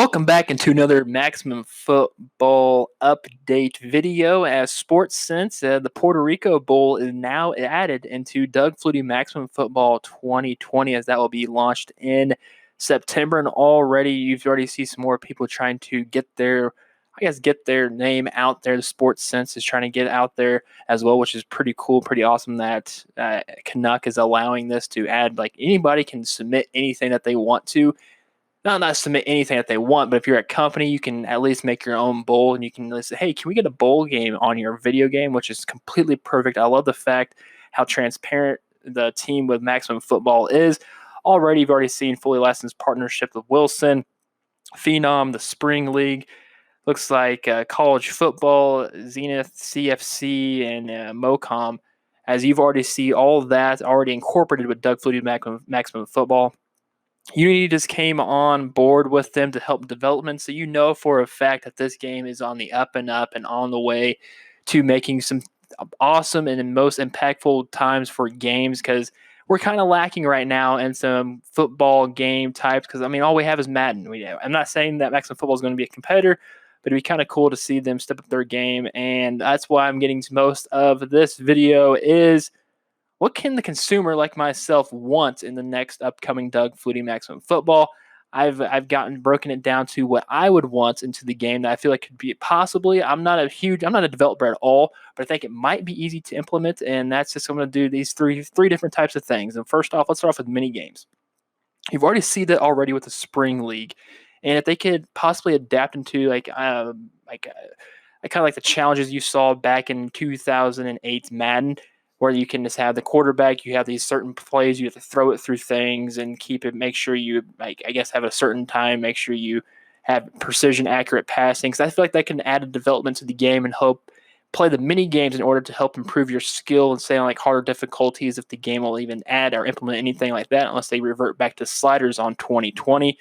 Welcome back into another Maximum Football update video. As Sports Sense, the Puerto Rico Bowl is now added into Doug Flutie Maximum Football 2020, as that will be launched in September. And you've already seen some more people trying to get their name out there. The Sports Sense is trying to get out there as well, which is pretty cool, pretty awesome that Canuck is allowing this to add. Like, anybody can submit anything that they want to. Not submit anything that they want, but if you're a company, you can at least make your own bowl, and you can say, hey, can we get a bowl game on your video game, which is completely perfect. I love the fact how transparent the team with Maximum Football is. You've already seen fully licensed partnership with Wilson, Phenom, the Spring League. Looks like college football, Zenith, CFC, and MoCom. As you've already seen all of that already incorporated with Doug Flutie Maximum Football. Unity just came on board with them to help development, so you know for a fact that this game is on the up and on the way to making some awesome and most impactful times for games, because we're kind of lacking right now in some football game types, because, all we have is Madden. I'm not saying that Maximum Football is going to be a competitor, but it'd be kind of cool to see them step up their game, and that's why I'm getting to most of this video is, what can the consumer like myself want in the next upcoming Doug Flutie Maximum Football? I've broken it down to what I would want into the game that I feel like could be possibly. I'm not a developer at all, but I think it might be easy to implement, and that's just I'm going to do these three different types of things. And first off, let's start off with mini games. You've already seen that already with the Spring League, and if they could possibly adapt into kind of like the challenges you saw back in 2008 Madden, where you can just have the quarterback, you have these certain plays, you have to throw it through things and make sure you, have a certain time, make sure you have precision, accurate passing. Because I feel like that can add a development to the game and help play the mini games in order to help improve your skill and say on harder difficulties, if the game will even add or implement anything like that, unless they revert back to sliders on 2020.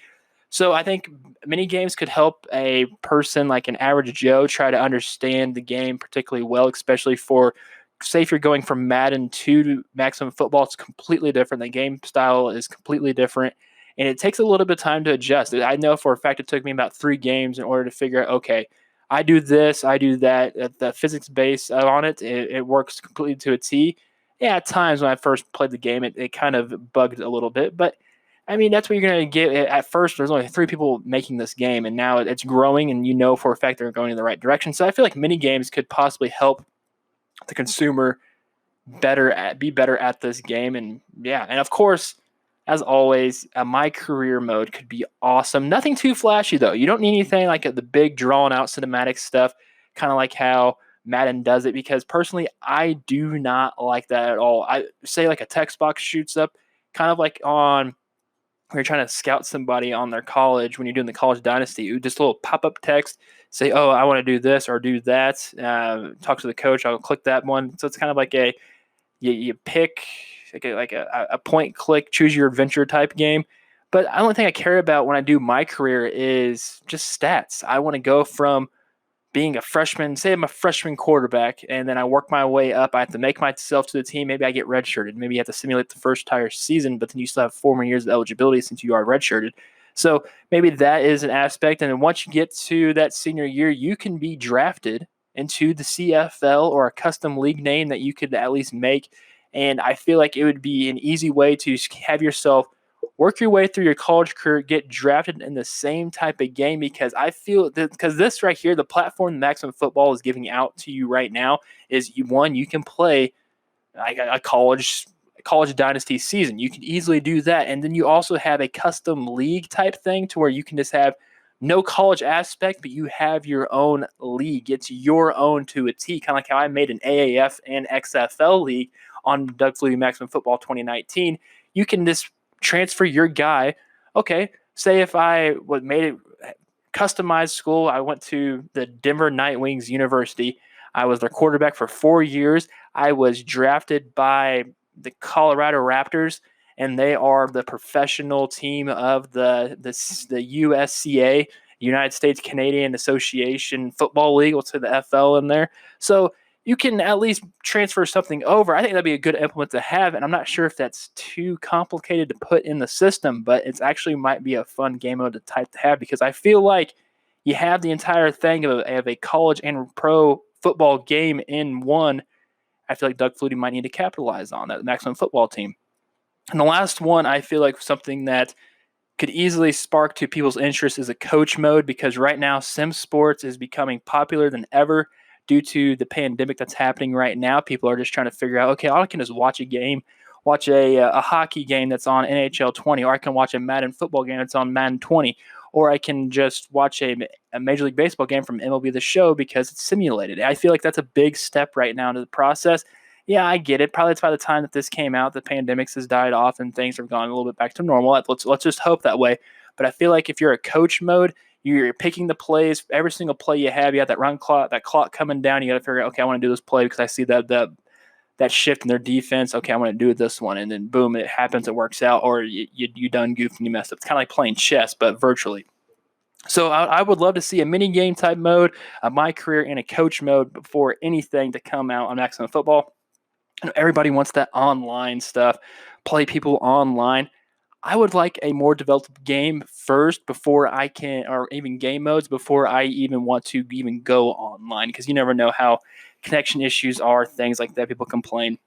So I think mini games could help a person like an average Joe try to understand the game particularly well, especially for, say, if you're going from Madden to Maximum Football, it's completely different. The game style is completely different, and it takes a little bit of time to adjust. I know for a fact it took me about 3 games in order to figure out, okay, I do this, I do that. The physics base on it works completely to a T. Yeah, at times when I first played the game, it kind of bugged a little bit, but that's what you're going to get. At first, there's only 3 people making this game, and now it's growing, and you know for a fact they're going in the right direction. So I feel like mini games could possibly help the consumer be better at this game. And of course, as always, my career mode could be awesome. Nothing too flashy though. You don't need anything like the big drawn out cinematic stuff, kind of like how Madden does it, because personally I do not like that at all. I say like a text box shoots up, kind of like on when you're trying to scout somebody on their college, when you're doing the college dynasty, just a little pop-up text, say, oh, I want to do this or do that. Talk to the coach. I'll click that one. So it's kind of like you pick like a point click, choose your adventure type game. But the only thing I care about when I do my career is just stats. I want to go from being a freshman, say I'm a freshman quarterback, and then I work my way up. I have to make myself to the team. Maybe I get redshirted. Maybe you have to simulate the first entire season, but then you still have 4 more years of eligibility since you are redshirted. So maybe that is an aspect. And then once you get to that senior year, you can be drafted into the CFL or a custom league name that you could at least make. And I feel like it would be an easy way to have yourself work your way through your college career, get drafted in the same type of game, because I feel that because this right here, the platform Maximum Football is giving out to you right now is you can play like a college dynasty season. You can easily do that. And then you also have a custom league type thing to where you can just have no college aspect, but you have your own league. It's your own to a T, kind of like how I made an AAF and XFL league on Doug Flutie Maximum Football 2019. You can just transfer your guy. Okay, say if I made it customized school, I went to the Denver Nightwings University. I was their quarterback for 4 years. I was drafted by the Colorado Raptors, and they are the professional team of the USCA, United States Canadian Association Football League. Let's say the FL in there. So you can at least transfer something over. I think that'd be a good implement to have, and I'm not sure if that's too complicated to put in the system, but it's actually might be a fun game mode to type to have, because I feel like you have the entire thing of a college and pro football game in one. I feel like Doug Flutie might need to capitalize on that Maximum Football team. And the last one, I feel like something that could easily spark to people's interest is a coach mode, because right now sim sports is becoming popular than ever due to the pandemic that's happening right now. People are just trying to figure out, okay, I can just watch a game, watch a hockey game that's on NHL 20, or I can watch a Madden football game that's on Madden 20, or I can just watch a Major League Baseball game from MLB The Show because it's simulated. I feel like that's a big step right now into the process. Yeah, I get it. Probably it's by the time that this came out, the pandemics has died off and things have gone a little bit back to normal. Let's just hope that way. But I feel like if you're a coach mode, you're picking the plays. Every single play you have that run clock, that clock coming down. You got to figure out, okay, I want to do this play because I see that shift in their defense. Okay, I want to do this one, and then boom, it happens. It works out, or you done goofed and you messed up. It's kind of like playing chess, but virtually. So I would love to see a mini game type mode, my career in a coach mode before anything to come out on Maximum Football. Everybody wants that online stuff, play people online. I would like a more developed game first before I can, or even game modes before I even want to even go online, because you never know how connection issues are, things like that. People complain.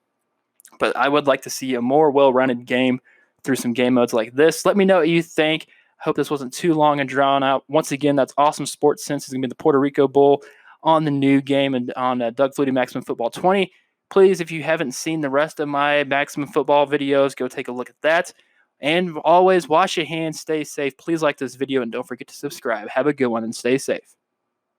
But I would like to see a more well-rounded game through some game modes like this. Let me know what you think. I hope this wasn't too long and drawn out. Once again, that's Awesome Sports Sense. It's going to be the Puerto Rico Bowl on the new game and on Doug Flutie Maximum Football 20. Please, if you haven't seen the rest of my Maximum Football videos, go take a look at that. And always wash your hands, stay safe. Please like this video, and don't forget to subscribe. Have a good one and stay safe.